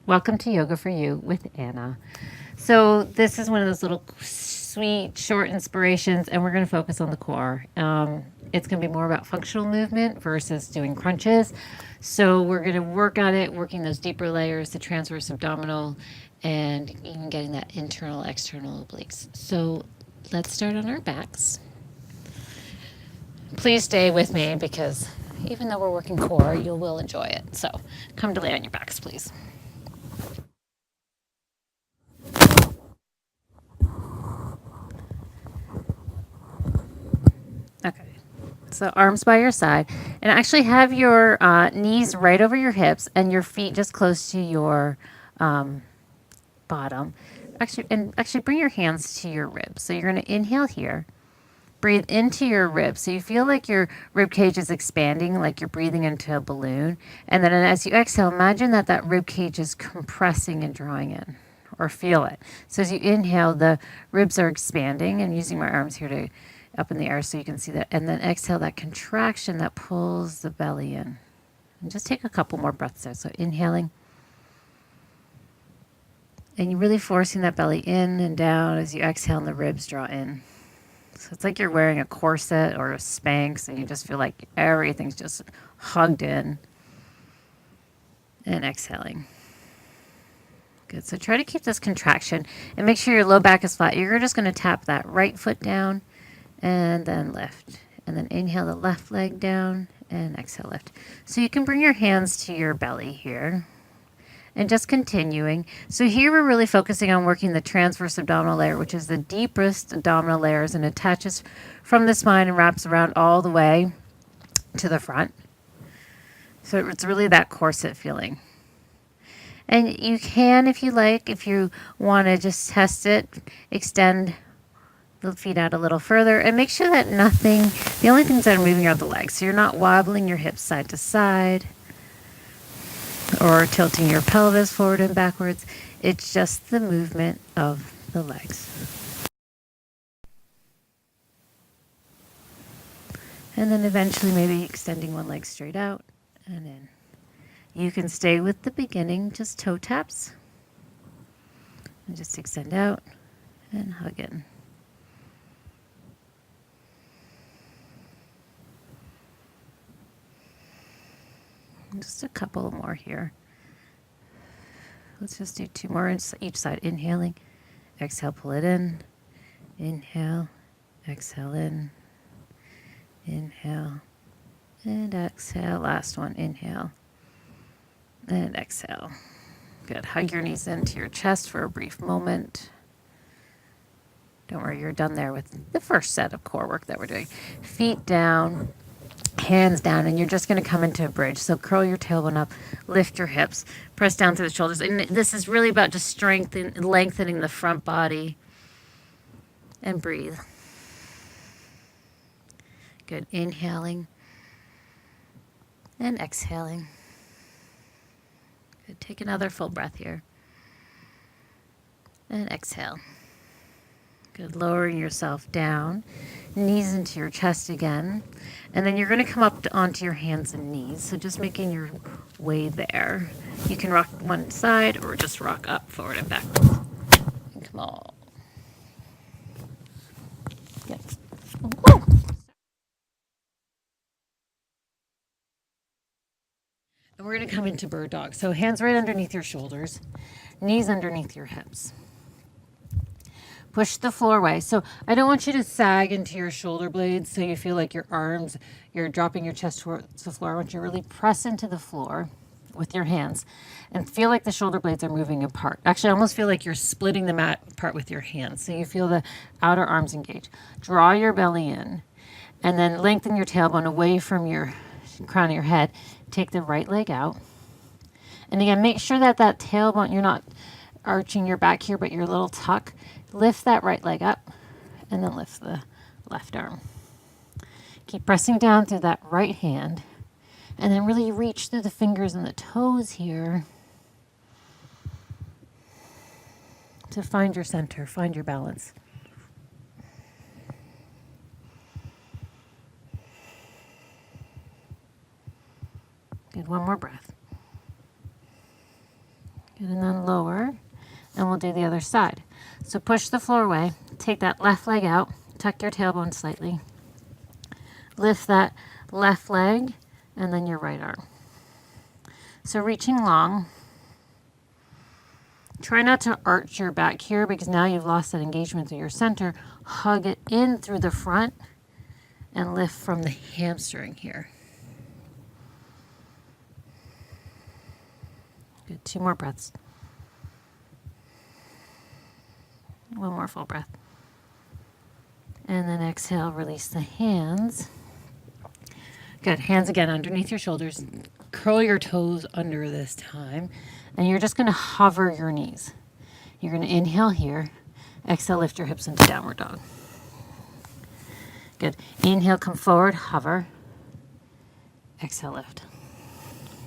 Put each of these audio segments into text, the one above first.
Welcome to Yoga for You with Anna. So, this is one of those little sweet, short inspirations, and we're going to focus on the core. It's going to be more about functional movement versus doing crunches. So, we're going to work on it, working those deeper layers, the transverse abdominal, and even getting that internal, external obliques. So, let's start on our backs. Please stay with me because even though we're working core, you will enjoy it. So, come to lay on your backs, please. Okay. So arms by your side, and actually have your knees right over your hips and your feet just close to your um, bottom. Actually bring your hands to your ribs. So you're going to inhale here. Breathe into your ribs. So you feel like your rib cage is expanding, like you're breathing into a balloon. And then as you exhale, imagine that that rib cage is compressing and drawing in, or feel it. So as you inhale, the ribs are expanding, and using my arms here to up in the air so you can see that. And then exhale that contraction that pulls the belly in. And just take a couple more breaths there. So inhaling. And you're really forcing that belly in and down as you exhale and the ribs draw in. So it's like you're wearing a corset or a Spanx and you just feel like everything's just hugged in. And exhaling. Good. So try to keep this contraction and make sure your low back is flat. You're just going to tap that right foot down and then lift. And then inhale the left leg down and exhale lift. So you can bring your hands to your belly here. And just continuing. So here we're really focusing on working the transverse abdominal layer, which is the deepest abdominal layers and attaches from the spine and wraps around all the way to the front. So it's really that corset feeling. And you can, if you like, if you want to just test it, extend the feet out a little further and make sure that the only things that are moving are the legs. So you're not wobbling your hips side to side or tilting your pelvis forward and backwards. It's just the movement of the legs. And then eventually maybe extending one leg straight out and in. You can stay with the beginning, just toe taps. And just extend out and hug in. Just a couple more here. Let's just do two more on each side. Inhaling, exhale, pull it in. Inhale, exhale in. Inhale and exhale. Last one, inhale and exhale. Good. Hug your knees into your chest for a brief moment. Don't worry, you're done there with the first set of core work that we're doing. Feet down, hands down, and you're just going to come into a bridge. So curl your tailbone up, lift your hips, press down through the shoulders. And this is really about just lengthening the front body. And breathe. Good. Inhaling and exhaling. Good. Take another full breath here. And exhale. Good. Lowering yourself down, knees into your chest again. And then you're going to come up onto your hands and knees. So just making your way there. You can rock one side or just rock up, forward, and backwards. And come on. Good. Woo. And we're going to come into bird dog. So hands right underneath your shoulders, knees underneath your hips. Push the floor away. So I don't want you to sag into your shoulder blades so you feel like your arms, you're dropping your chest towards the floor. I want you to really press into the floor with your hands and feel like the shoulder blades are moving apart. Actually, I almost feel like you're splitting the mat apart with your hands. So you feel the outer arms engage. Draw your belly in and then lengthen your tailbone away from your crown of your head. Take the right leg out. And again, make sure that that tailbone, you're not arching your back here, but your little tuck. Lift that right leg up and then lift the left arm. Keep pressing down through that right hand and then really reach through the fingers and the toes here to find your center, find your balance. Good, one more breath. Good, and and lower, and we'll do the other side. So push the floor away, take that left leg out, tuck your tailbone slightly, lift that left leg, and then your right arm. So reaching long. Try not to arch your back here because now you've lost that engagement through your center. Hug it in through the front and lift from the hamstring here. Good, 2 more breaths. One more full breath. And then exhale, release the hands. Good, hands again underneath your shoulders. Curl your toes under this time. And you're just gonna hover your knees. You're gonna inhale here. Exhale, lift your hips into downward dog. Good, inhale, come forward, hover. Exhale, lift.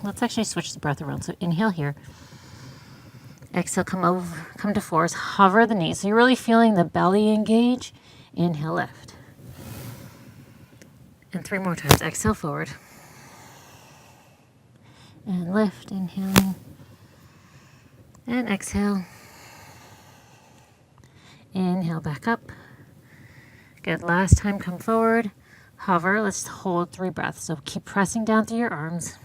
Let's actually switch the breath around. So inhale here. Exhale, come over, come to fours, hover the knees. So you're really feeling the belly engage. Inhale, lift. And 3 more times. Exhale, forward. And lift, inhaling. And exhale. Inhale, back up. Good, last time, come forward. Hover, let's hold 3 breaths. So keep pressing down through your arms.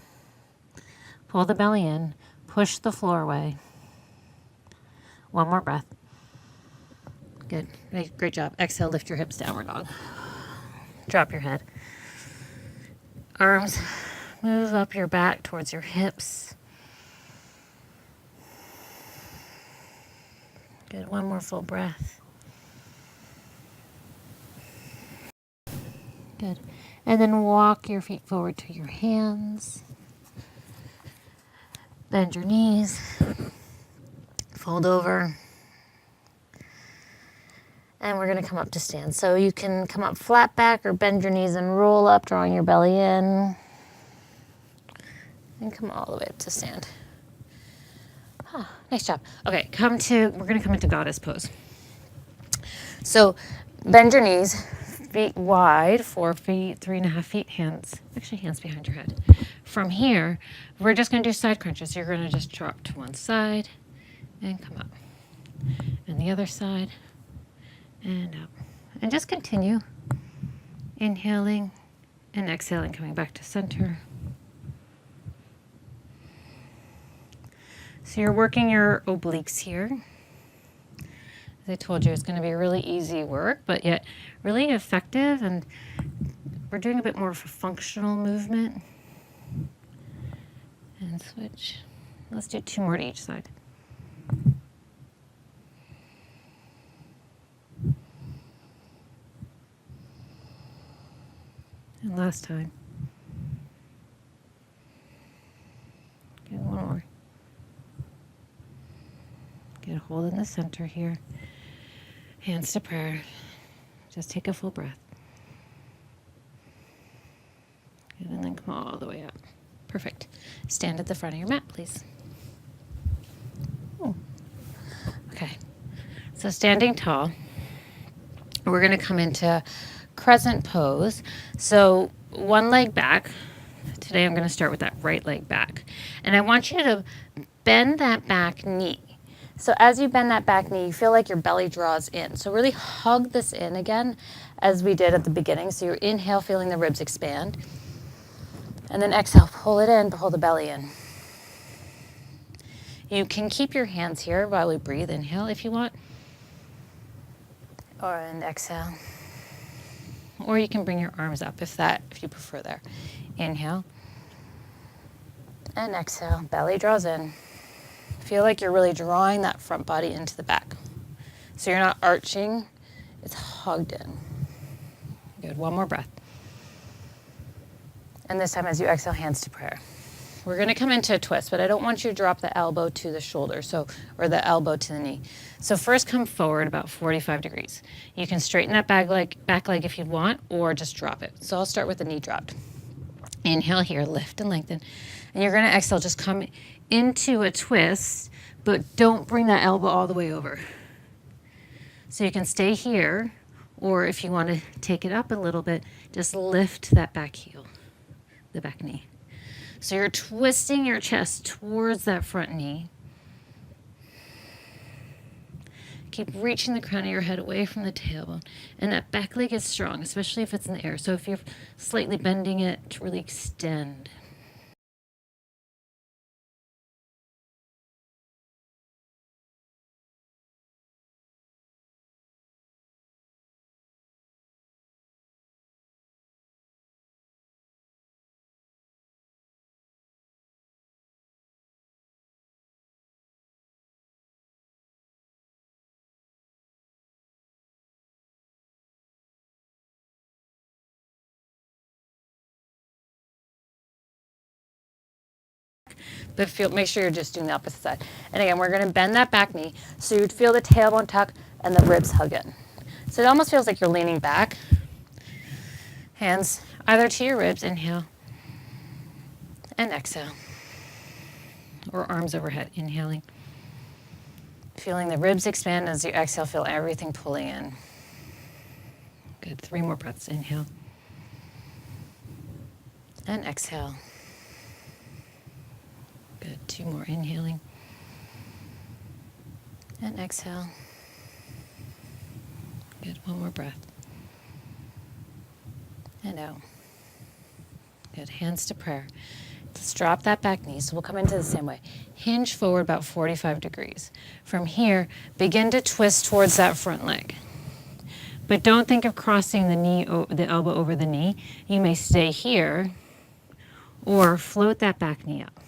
Pull the belly in. Push the floor away. 1 more breath. Good, great job. Exhale, lift your hips, downward dog. Drop your head. Arms, move up your back towards your hips. Good, 1 more full breath. Good. And then walk your feet forward to your hands. Bend your knees. Fold over. And we're going to come up to stand. So you can come up flat back or bend your knees and roll up, drawing your belly in. And come all the way up to stand. Nice job. Okay, we're going to come into goddess pose. So bend your knees, feet wide, 4 feet, 3.5 feet, hands behind your head. From here, we're just going to do side crunches. You're going to just drop to one side and come up. And the other side and up. And just continue inhaling and exhaling, coming back to center. So you're working your obliques here. As I told you, it's going to be really easy work, but yet really effective. And we're doing a bit more of a functional movement. And switch. Let's do 2 more to each side. And last time. Good, 1 more. Get a hold in the center here. Hands to prayer. Just take a full breath. Good, and then come all the way up. Perfect. Stand at the front of your mat, please. Ooh. Okay. So standing tall, we're going to come into crescent pose. So 1 leg back. Today I'm going to start with that right leg back. And I want you to bend that back knee. So as you bend that back knee, you feel like your belly draws in. So really hug this in again as we did at the beginning. So you inhale, feeling the ribs expand. And then exhale, pull it in, pull the belly in. You can keep your hands here while we breathe. Inhale if you want. And exhale. Or you can bring your arms up if you prefer there. Inhale. And exhale, belly draws in. Feel like you're really drawing that front body into the back. So you're not arching, it's hugged in. Good, 1 more breath. And this time as you exhale, hands to prayer. We're gonna come into a twist, but I don't want you to drop the elbow to the shoulder, or the elbow to the knee. So first come forward about 45 degrees. You can straighten that back leg if you want, or just drop it. So I'll start with the knee dropped. Inhale here, lift and lengthen. And you're gonna exhale, just come into a twist, but don't bring that elbow all the way over. So you can stay here, or if you want to take it up a little bit, just lift that back heel, the back knee. So you're twisting your chest towards that front knee. Keep reaching the crown of your head away from the tailbone. And that back leg is strong, especially if it's in the air. So if you're slightly bending it to really extend. But make sure you're just doing the opposite side. And again, we're going to bend that back knee so you'd feel the tailbone tuck and the ribs hug in. So it almost feels like you're leaning back. Hands either to your ribs, inhale, and exhale. Or arms overhead, inhaling. Feeling the ribs expand as you exhale, feel everything pulling in. Good, 3 more breaths, inhale. And exhale. Good, 2 more, inhaling. And exhale. Good, 1 more breath. And out. Good, hands to prayer. Let's drop that back knee. So we'll come into the same way. Hinge forward about 45 degrees. From here, begin to twist towards that front leg. But don't think of crossing the elbow over the knee. You may stay here or float that back knee up.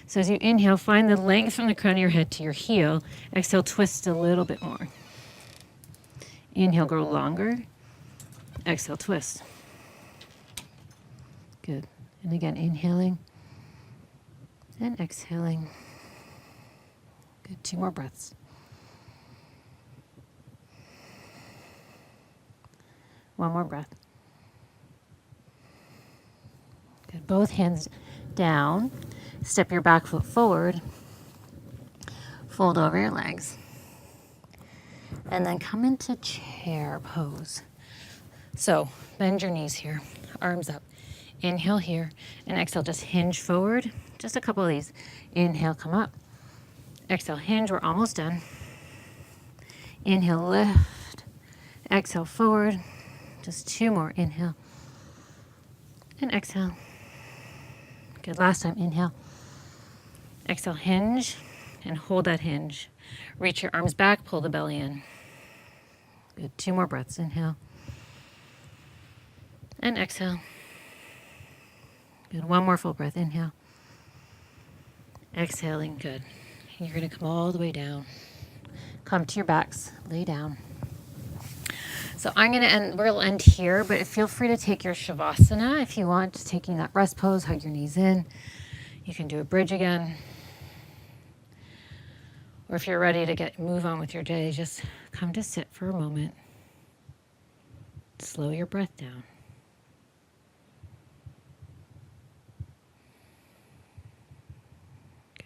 So as you inhale, find the length from the crown of your head to your heel. Exhale, twist a little bit more. Inhale, grow longer. Exhale, twist. Good. And again, inhaling and exhaling. Good. 2 more breaths. 1 more breath. Good. Both hands down. Step your back foot forward. Fold over your legs. And then come into chair pose. So bend your knees here, arms up. Inhale here and exhale, just hinge forward. Just a couple of these. Inhale, come up. Exhale, hinge, we're almost done. Inhale, lift. Exhale, forward. Just 2 more, inhale. And exhale. Good, last time, inhale. Exhale, hinge, and hold that hinge. Reach your arms back, pull the belly in. Good, 2 more breaths, inhale. And exhale. Good, 1 more full breath, inhale. Exhaling, good. You're gonna come all the way down. Come to your backs, lay down. So we'll end here, but feel free to take your Shavasana if you want, taking that rest pose, hug your knees in. You can do a bridge again. Or if you're ready to move on with your day, just come to sit for a moment. Slow your breath down.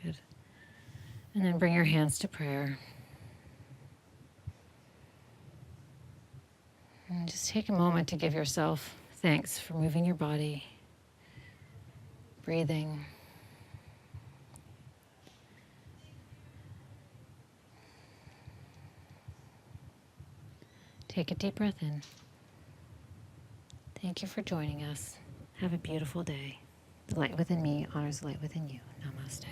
Good. And then bring your hands to prayer. And just take a moment to give yourself thanks for moving your body, breathing. Take a deep breath in. Thank you for joining us. Have a beautiful day. The light within me honors the light within you. Namaste.